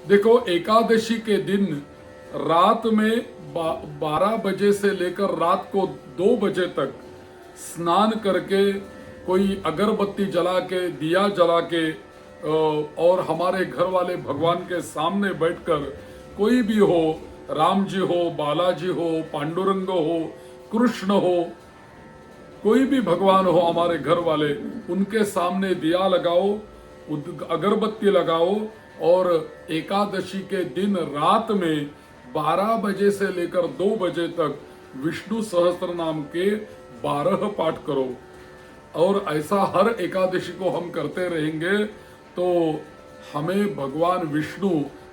देखो, एकादशी के दिन रात में 12 बजे से लेकर रात को 2 बजे तक स्नान करके, कोई अगरबत्ती जला के, दिया जला के, और हमारे घर वाले भगवान के सामने बैठकर, कोई भी हो, राम जी हो, बालाजी हो, पांडुरंग हो, कृष्ण हो, कोई भी भगवान हो हमारे घर वाले, उनके सामने दिया लगाओ, अगरबत्ती लगाओ, और एकादशी के दिन रात में 12 बजे से लेकर 2 बजे तक विष्णु सहस्त्र नाम के 12 पाठ करो। और ऐसा हर एकादशी को हम करते रहेंगे तो हमें भगवान विष्णु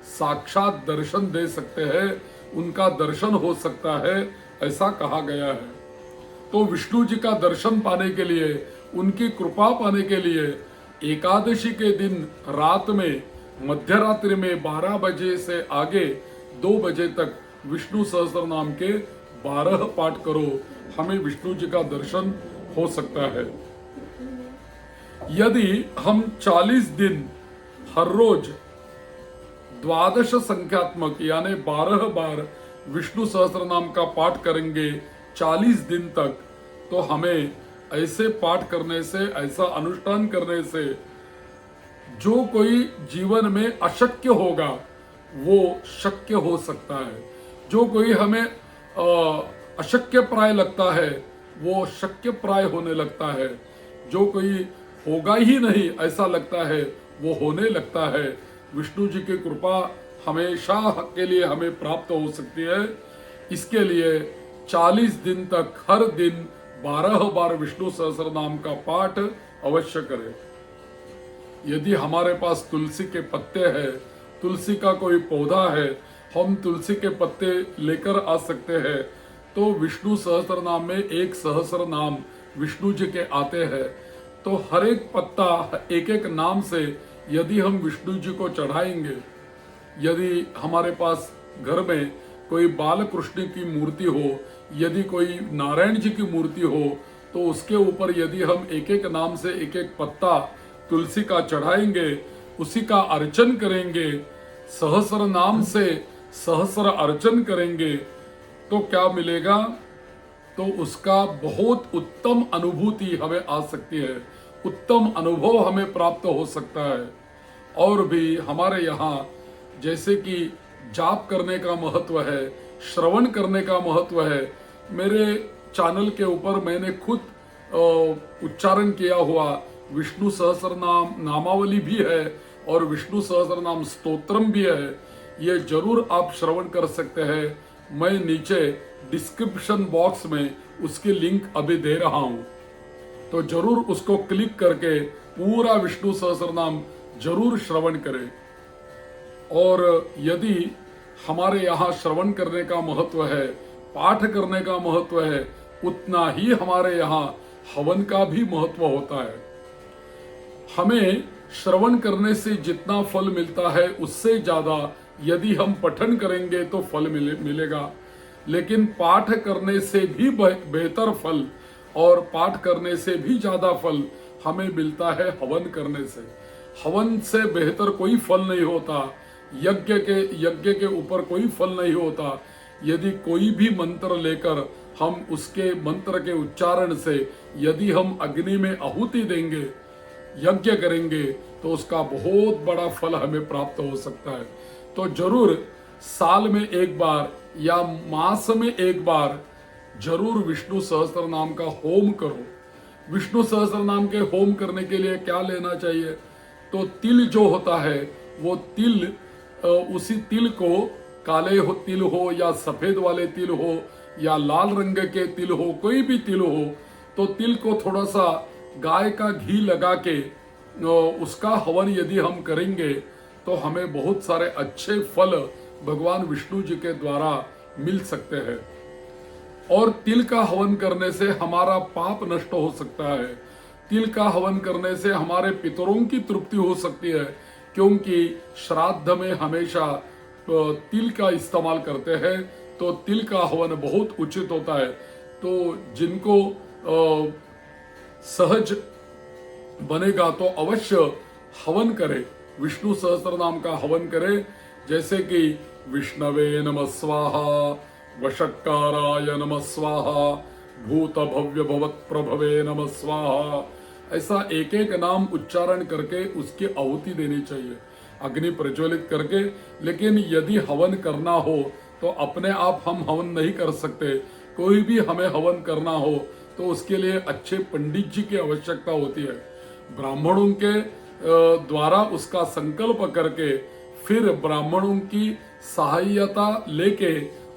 साक्षात दर्शन दे सकते हैं, उनका दर्शन हो सकता है, ऐसा कहा गया है। तो विष्णु जी का दर्शन पाने के लिए, उनकी कृपा पाने के लिए एकादशी के दिन रात में, मध्य रात्रि में 12 बजे से आगे 2 बजे तक विष्णु सहस्त्र नाम के 12 पाठ करो, हमें विष्णु जी का दर्शन हो सकता है। यदि हम 40 दिन हर रोज द्वादश संख्यात्मक यानी 12 बार विष्णु सहस्त्र नाम का पाठ करेंगे 40 दिन तक, तो हमें ऐसे पाठ करने से, ऐसा अनुष्ठान करने से, जो कोई जीवन में अशक्य होगा वो शक्य हो सकता है। जो कोई हमें अशक्य प्राय लगता है वो शक्य प्राय होने लगता है। जो कोई होगा ही नहीं ऐसा लगता है वो होने लगता है। विष्णु जी की कृपा हमेशा के लिए हमें प्राप्त हो सकती है। इसके लिए 40 दिन तक हर दिन 12 बार विष्णु सहस्त्र नाम का पाठ अवश्य करें। यदि हमारे पास तुलसी के पत्ते हैं, तुलसी का कोई पौधा है, हम तुलसी के पत्ते लेकर आ सकते हैं। तो विष्णु सहस्त्र नाम में एक सहस्त्र नाम विष्णु जी के आते हैं, तो हर एक पत्ता एक एक नाम से यदि हम विष्णु जी को चढ़ाएंगे, यदि हमारे पास घर में कोई बाल कृष्ण की मूर्ति हो, यदि कोई नारायण जी की मूर्ति हो, तो उसके ऊपर यदि हम एक एक नाम से एक एक पत्ता तुलसी का चढ़ाएंगे, उसी का अर्चन करेंगे, सहस्र नाम से सहस्र अर्चन करेंगे, तो क्या मिलेगा? तो उसका बहुत उत्तम अनुभूति हमें आ सकती है, उत्तम अनुभव हमें प्राप्त हो सकता है। और भी हमारे यहाँ जैसे कि जाप करने का महत्व है, श्रवण करने का महत्व है। मेरे चैनल के ऊपर मैंने खुद उच्चारण किया हुआ विष्णु सहस्त्र नाम नामावली भी है और विष्णु सहस्त्र नाम स्तोत्रम भी है। ये जरूर आप श्रवण कर सकते हैं। मैं नीचे डिस्क्रिप्शन बॉक्स में उसकी लिंक अभी दे रहा हूँ, तो जरूर उसको क्लिक करके पूरा विष्णु सहस्त्र नाम जरूर श्रवण करें। और यदि हमारे यहाँ श्रवण करने का महत्व है, पाठ करने का महत्व है, उतना ही हमारे यहाँ हवन का भी महत्व होता है। हमें श्रवण करने से जितना फल मिलता है उससे ज्यादा यदि हम पठन करेंगे तो फल मिलेगा। लेकिन पाठ करने से भी बेहतर फल और पाठ करने से भी ज्यादा फल हमें मिलता है हवन करने से। हवन से बेहतर कोई फल नहीं होता, यज्ञ के ऊपर कोई फल नहीं होता। यदि कोई भी मंत्र लेकर हम उसके मंत्र के उच्चारण से यदि हम अग्नि में आहुति देंगे, यज्ञ करेंगे, तो उसका बहुत बड़ा फल हमें प्राप्त हो सकता है। तो जरूर साल में एक बार या मास में एक बार जरूर विष्णु सहस्त्र नाम का होम करो। विष्णु सहस्त्र नाम के होम करने के लिए क्या लेना चाहिए? तो तिल जो होता है वो तिल, उसी तिल को, काले तिल हो या सफेद वाले तिल हो या लाल रंग के तिल हो, कोई भी तिल हो, तो तिल को थोड़ा सा गाय का घी लगा के उसका हवन यदि हम करेंगे तो हमें बहुत सारे अच्छे फल भगवान विष्णु जी के द्वारा मिल सकते हैं। और तिल का हवन करने से हमारा पाप नष्ट हो सकता है। तिल का हवन करने से हमारे पितरों की तृप्ति हो सकती है, क्योंकि श्राद्ध में हमेशा तिल का इस्तेमाल करते हैं, तो तिल का हवन बहुत उचित होता है। तो जिनको सहज बनेगा तो अवश्य हवन करें, विष्णु सहस्त्र नाम का हवन करें। जैसे कि विष्णवे नमः स्वाहा, वषट्काराय नमः स्वाहा, भूत भव्य भवत प्रभवे नमः स्वाहा, ऐसा एक एक नाम उच्चारण करके उसकी आहुति देनी चाहिए, अग्नि प्रज्वलित करके। लेकिन यदि हवन करना हो तो अपने आप हम हवन नहीं कर सकते, कोई भी हमें हवन करना हो तो उसके लिए अच्छे पंडित जी की आवश्यकता होती है। ब्राह्मणों के द्वारा उसका संकल्प करके फिर ब्राह्मणों की सहायता लेके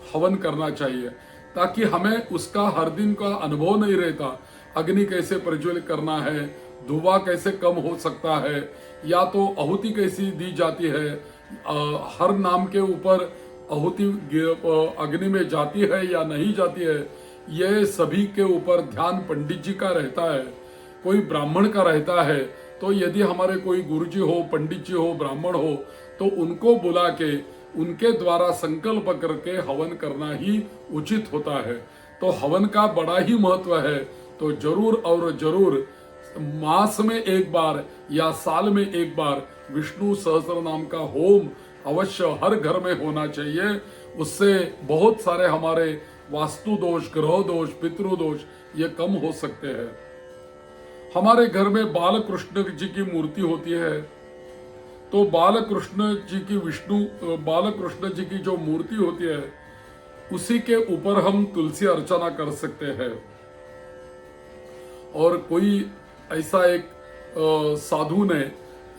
हवन करना चाहिए, ताकि हमें उसका हर दिन का अनुभव नहीं रहता। अग्नि कैसे प्रज्वलित करना है, धुआं कैसे कम हो सकता है, या तो आहुति कैसी दी जाती है, हर नाम के ऊपर आहुति अग्नि में जाती है या नहीं जाती है, यह सभी के ऊपर ध्यान पंडित जी का रहता है, कोई ब्राह्मण का रहता है। तो यदि हमारे कोई गुरुजी हो, पंडित जी हो, ब्राह्मण हो, तो उनको बुला के उनके द्वारा संकल्प करके हवन करना ही उचित होता है। तो हवन का बड़ा ही महत्व है। तो जरूर और जरूर मास में एक बार या साल में एक बार विष्णु सहस्त्र नाम का होम अवश्य हर घर में होना चाहिए। उससे बहुत सारे हमारे वास्तु दोष, ग्रह दोष, पितृ दोष ये कम हो सकते हैं। हमारे घर में बाल कृष्ण जी की मूर्ति होती है, तो बाल कृष्ण जी की जो मूर्ति होती है उसी के ऊपर हम तुलसी अर्चना कर सकते हैं। और कोई ऐसा एक साधु ने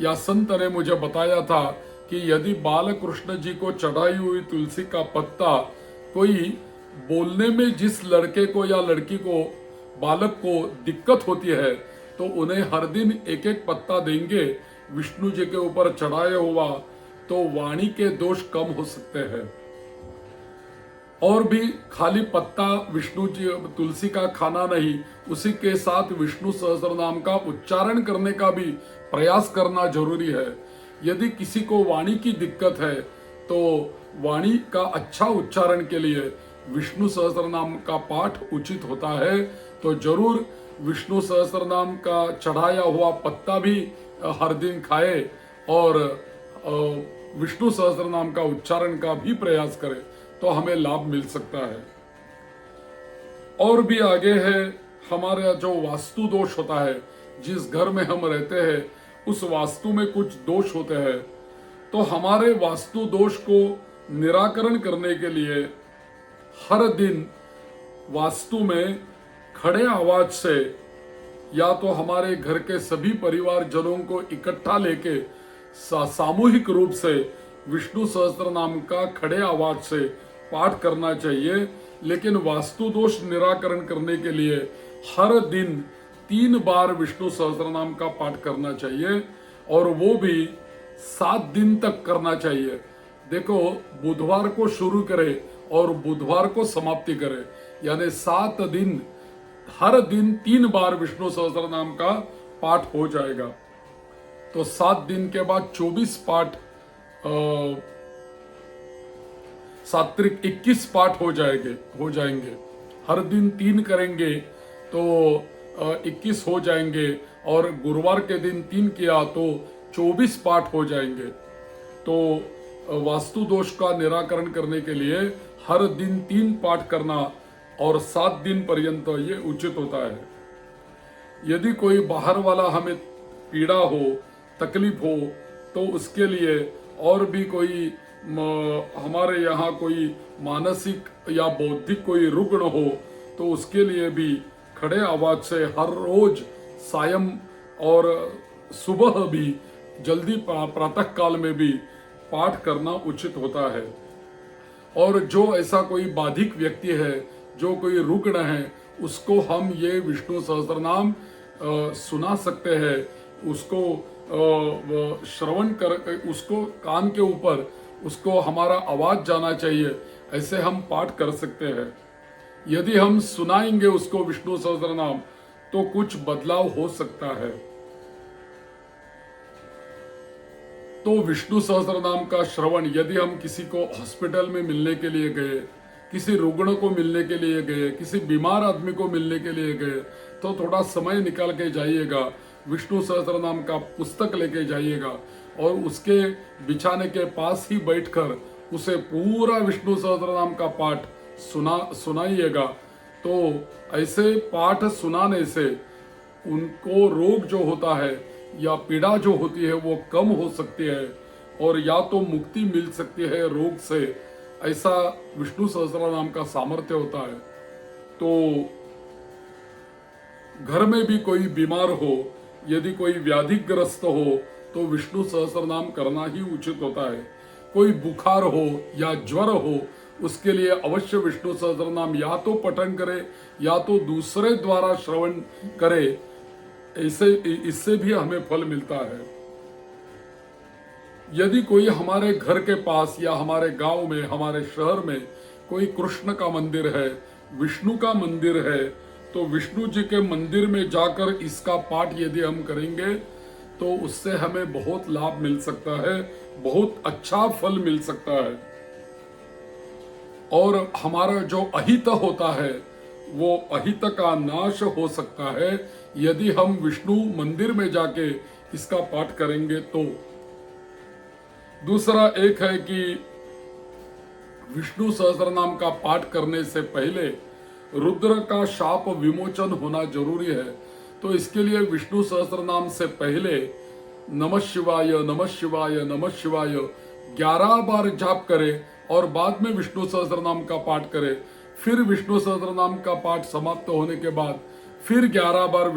या संत ने मुझे बताया था कि यदि बाल कृष्ण जी को चढ़ाई हुई तुलसी का पत्ता कोई बोलने में जिस लड़के को या लड़की को, बालक को दिक्कत होती है, तो उन्हें हर दिन एक एक पत्ता देंगे विष्णु जी के ऊपर चढ़ाया हुआ, तो वाणी के दोष कम हो सकते हैं। और भी खाली पत्ता विष्णु जी तुलसी का खाना नहीं, उसी के साथ विष्णु सहस्त्र नाम का उच्चारण करने का भी प्रयास करना जरूरी है। यदि किसी को वाणी की दिक्कत है तो वाणी का अच्छा उच्चारण के लिए विष्णु सहस्त्र नाम का पाठ उचित होता है। तो जरूर विष्णु सहस्त्र नाम का चढ़ाया हुआ पत्ता भी हर दिन खाए और विष्णु सहस्त्र नाम का उच्चारण का भी प्रयास करे, तो हमें लाभ मिल सकता है। और भी आगे है हमारा जो वास्तु दोष होता है, जिस घर में हम रहते हैं उस वास्तु में कुछ दोष होते हैं, तो हमारे वास्तु दोष को निराकरण करने के लिए हर दिन वास्तु में खड़े आवाज से या तो हमारे घर के सभी परिवार जनों को इकट्ठा लेके सामूहिक रूप से विष्णु सहस्त्र नाम का खड़े आवाज से पाठ करना चाहिए। लेकिन वास्तु दोष निराकरण करने के लिए हर दिन 3 बार विष्णु सहस्त्र नाम का पाठ करना चाहिए, और वो भी 7 दिन तक करना चाहिए। देखो, बुधवार को शुरू करे और बुधवार को समाप्ति करे, यानी 7 दिन, हर दिन 3 बार विष्णु सहस्त्र नाम का पाठ हो जाएगा। तो 7 दिन के बाद 24 पाठ, सात्विक 21 पाठ हो जाएंगे। हर दिन 3 करेंगे तो 21 हो जाएंगे, और गुरुवार के दिन 3 किया तो 24 पाठ हो जाएंगे। तो वास्तु दोष का निराकरण करने के लिए हर दिन 3 पाठ करना और 7 दिन पर्यंत ये उचित होता है। यदि कोई बाहर वाला हमें पीड़ा हो, तकलीफ हो, तो उसके लिए और भी कोई हमारे यहाँ कोई मानसिक या बौद्धिक कोई रुग्ण हो, तो उसके लिए भी खड़े आवाज से हर रोज सायं और सुबह भी जल्दी प्रातः काल में भी पाठ करना उचित होता है। और जो ऐसा कोई बाधिक व्यक्ति है, जो कोई रुग्ण है, उसको हम ये विष्णु सहस्त्र नाम सुना सकते हैं, उसको श्रवण कर, उसको कान के ऊपर उसको हमारा आवाज जाना चाहिए, ऐसे हम पाठ कर सकते हैं। यदि हम सुनाएंगे उसको विष्णु सहस्त्र नाम, तो कुछ बदलाव हो सकता है। तो विष्णु सहस्त्र नाम का श्रवण, यदि हम किसी को हॉस्पिटल में मिलने के लिए गए, किसी रुग्ण को मिलने के लिए गए, किसी बीमार आदमी को मिलने के लिए गए, तो थोड़ा समय निकाल के जाइएगा, विष्णु सहस्त्र नाम का पुस्तक लेके जाइएगा और उसके बिछाने के पास ही बैठकर उसे पूरा विष्णु सहस्त्रनाम का पाठ सुनाइएगा। तो ऐसे पाठ सुनाने से उनको रोग जो होता है या पीड़ा जो होती है वो कम हो सकती है और या तो मुक्ति मिल सकती है रोग से। ऐसा विष्णु सहस्त्रनाम का सामर्थ्य होता है। तो घर में भी कोई बीमार हो, यदि कोई व्याधिग्रस्त हो तो विष्णु सहस्त्रनाम करना ही उचित होता है। कोई बुखार हो या ज्वर हो उसके लिए अवश्य विष्णु सहस्त्रनाम या तो पठन करे या तो दूसरे द्वारा श्रवण करे। इससे भी हमें फल मिलता है। यदि कोई हमारे घर के पास या हमारे गांव में, हमारे शहर में कोई कृष्ण का मंदिर है, विष्णु का मंदिर है, तो विष्णु जी के मंदिर में जाकर इसका पाठ यदि हम करेंगे तो उससे हमें बहुत लाभ मिल सकता है, बहुत अच्छा फल मिल सकता है। और हमारा जो अहित होता है वो अहित का नाश हो सकता है यदि हम विष्णु मंदिर में जाके इसका पाठ करेंगे तो। दूसरा एक है कि विष्णु सहस्त्रनाम का पाठ करने से पहले रुद्र का शाप विमोचन होना जरूरी है। तो इसके लिए विष्णु सहस्त्रनाम से पहले नमः शिवाय नमः शिवाय नमः शिवाय 11 बार जाप करे और बाद में विष्णु सहस्त्रनाम का पाठ करे। फिर विष्णु सहस्त्रनाम का पाठ समाप्त होने के बाद फिर 11 बार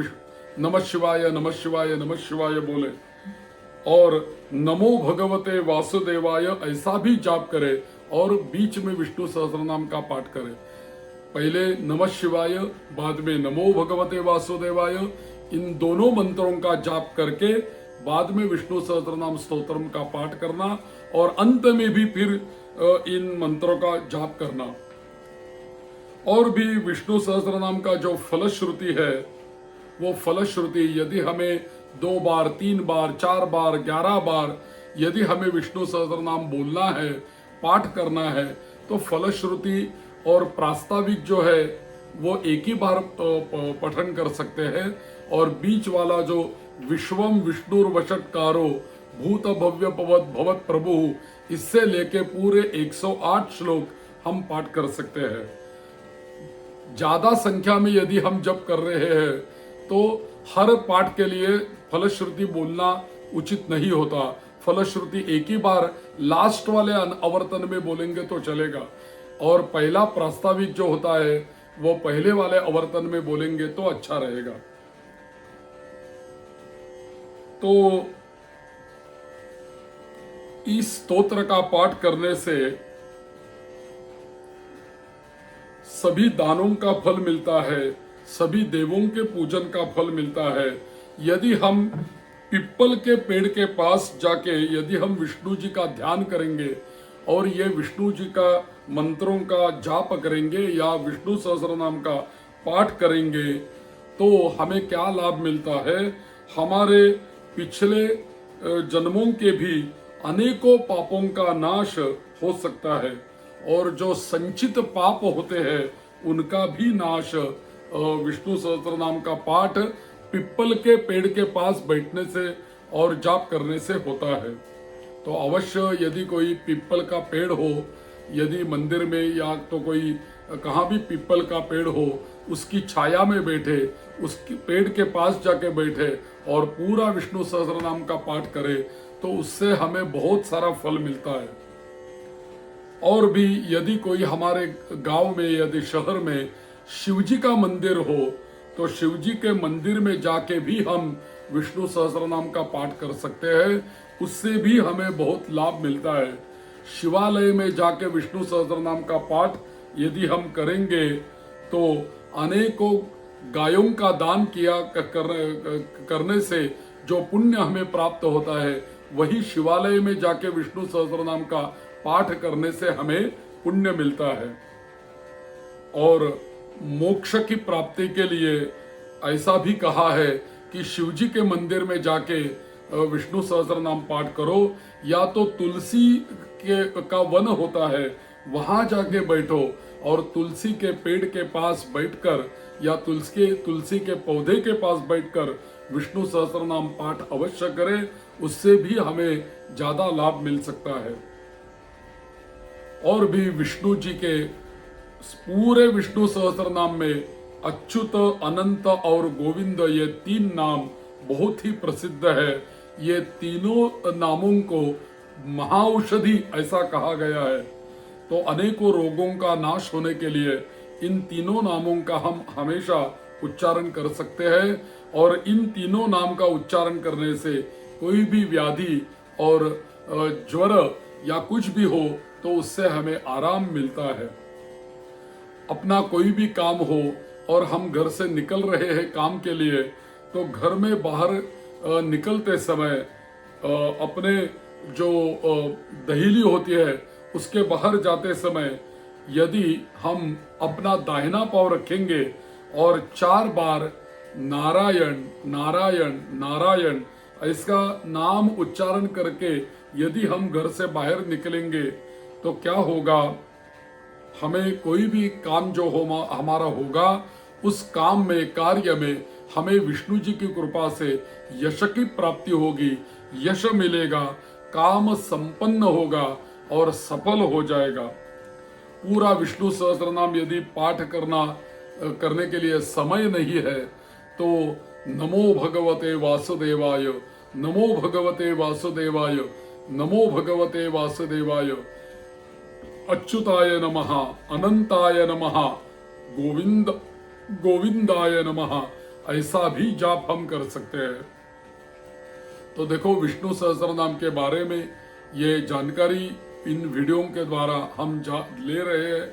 नमः शिवाय नमः शिवाय नमः शिवाय बोले और नमो भगवते वासुदेवाय ऐसा भी जाप करे और बीच में विष्णु सहस्त्रनाम का पाठ करे। पहले नमः शिवाय, बाद में नमो भगवते वासुदेवाय, इन दोनों मंत्रों का जाप करके बाद में विष्णु सहस्त्रनाम स्तोत्रम का पाठ करना और अंत में भी फिर इन मंत्रों का जाप करना। और भी विष्णु सहस्त्रनाम का जो फलश्रुति है वो फलश्रुति यदि हमें 2 बार 3 बार 4 बार 11 बार यदि हमें विष्णु सहस्त्रनाम बोलना है, पाठ करना है, तो फलश्रुति और प्रास्ताविक जो है वो एक ही बार पठन कर सकते हैं। और बीच वाला जो विश्वम विष्णुर्वषट्कारो भूत भव्य पवत भवत प्रभु, इससे लेके पूरे 108 श्लोक हम पाठ कर सकते हैं। ज्यादा संख्या में यदि हम जप कर रहे हैं तो हर पाठ के लिए फलश्रुति बोलना उचित नहीं होता। फलश्रुति एक ही बार लास्ट वाले आवर्तन में बोलेंगे तो चलेगा और पहला प्रास्ताविक जो होता है वो पहले वाले आवर्तन में बोलेंगे तो अच्छा रहेगा। तो इस स्तोत्र का पाठ करने से सभी दानों का फल मिलता है, सभी देवों के पूजन का फल मिलता है। यदि हम पिप्पल के पेड़ के पास जाके यदि हम विष्णु जी का ध्यान करेंगे और ये विष्णु जी का मंत्रों का जाप करेंगे या विष्णु सहस्त्रनाम का पाठ करेंगे तो हमें क्या लाभ मिलता है। हमारे पिछले जन्मों के भी अनेकों पापों का नाश हो सकता है और जो संचित पाप होते हैं उनका भी नाश विष्णु सहस्त्रनाम का पाठ पिप्पल के पेड़ के पास बैठने से और जाप करने से होता है। तो अवश्य यदि कोई पिप्पल का पेड़ हो, यदि मंदिर में या तो कोई कहाँ भी पिप्पल का पेड़ हो, उसकी छाया में बैठे, उसके पेड़ के पास जाके बैठे और पूरा विष्णु सहस्त्रनाम का पाठ करे तो उससे हमें बहुत सारा फल मिलता है। और भी यदि कोई हमारे गांव में यदि शहर में शिवजी का मंदिर हो तो शिवजी के मंदिर में जाके भी हम विष्णु सहस्त्रनाम का पाठ कर सकते हैं, उससे भी हमें बहुत लाभ मिलता है। शिवालय में जाके विष्णु सहस्त्रनाम का पाठ यदि हम करेंगे तो अनेकों गायों का दान करने से जो पुण्य हमें प्राप्त होता है वही शिवालय में जाके विष्णु सहस्त्रनाम का पाठ करने से हमें पुण्य मिलता है। और मोक्ष की प्राप्ति के लिए ऐसा भी कहा है कि शिवजी के मंदिर में जाके विष्णु सहस्त्रनाम पाठ करो या तो तुलसी का वन होता है वहां जाके बैठो और तुलसी के पेड़ के पास बैठकर या तुलसी के पौधे के पास बैठकर विष्णु सहस्त्रनाम पाठ अवश्य करें, उससे भी हमें ज्यादा लाभ मिल सकता है। और भी विष्णु जी के पूरे विष्णु सहस्त्रनाम में अच्युत, अनंत और गोविंद ये 3 नाम बहुत ही प्रसिद्ध है। ये तीनों नामों को महाऔषधि ऐसा कहा गया है। तो अनेकों रोगों का नाश होने के लिए इन तीनों नामों का हम हमेशा उच्चारण कर सकते हैं, और इन तीनों नाम का उच्चारण करने से कोई भी व्याधि और ज्वर या कुछ भी हो तो उससे हमें आराम मिलता है। अपना कोई भी काम हो और हम घर से निकल रहे हैं काम के लिए, तो घर में बाहर निकलते समय अपने जो दहीली होती है उसके बाहर जाते समय यदि हम अपना दाहिना पांव रखेंगे और 4 बार नारायण नारायण नारायण इसका नाम उच्चारण करके यदि हम घर से बाहर निकलेंगे तो क्या होगा, हमें कोई भी काम जो हमारा होगा उस काम में, कार्य में हमें विष्णु जी की कृपा से यश की प्राप्ति होगी, यश मिलेगा, काम संपन्न होगा और सफल हो जाएगा। पूरा विष्णु सहस्त्रनाम यदि पाठ करने के लिए समय नहीं है तो नमो भगवते वासुदेवाय, नमो भगवते वासुदेवाय, नमो भगवते वासुदेवाय, अच्युताय नमः, अनंताय नमः, गोविंदाय नमः, ऐसा भी जाप हम कर सकते हैं। तो देखो, विष्णु सहस्त्रनाम के बारे में ये जानकारी इन वीडियो के द्वारा हम ले रहे हैं।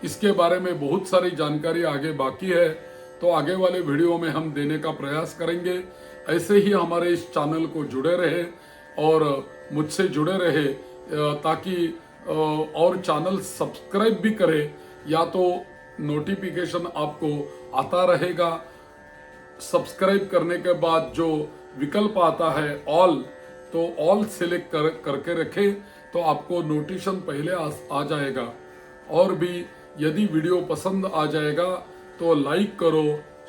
इसके बारे में बहुत सारी जानकारी आगे बाकी है, तो आगे वाले वीडियो में हम देने का प्रयास करेंगे। ऐसे ही हमारे इस चैनल को जुड़े रहे और मुझसे जुड़े रहे, ताकि और चैनल सब्सक्राइब भी करे, या तो नोटिफिकेशन आपको आता रहेगा। सब्सक्राइब करने के बाद जो विकल्प आता है ऑल, तो ऑल सिलेक्ट करके रखें तो आपको नोटिफिकेशन पहले आ जाएगा। और भी यदि वीडियो पसंद आ जाएगा तो लाइक करो,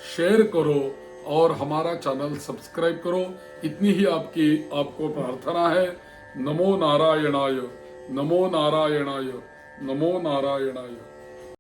शेयर करो और हमारा चैनल सब्सक्राइब करो। इतनी ही आपको प्रार्थना है। नमो नारायणाय, नमो नारायणाय, नमो नारायणाय।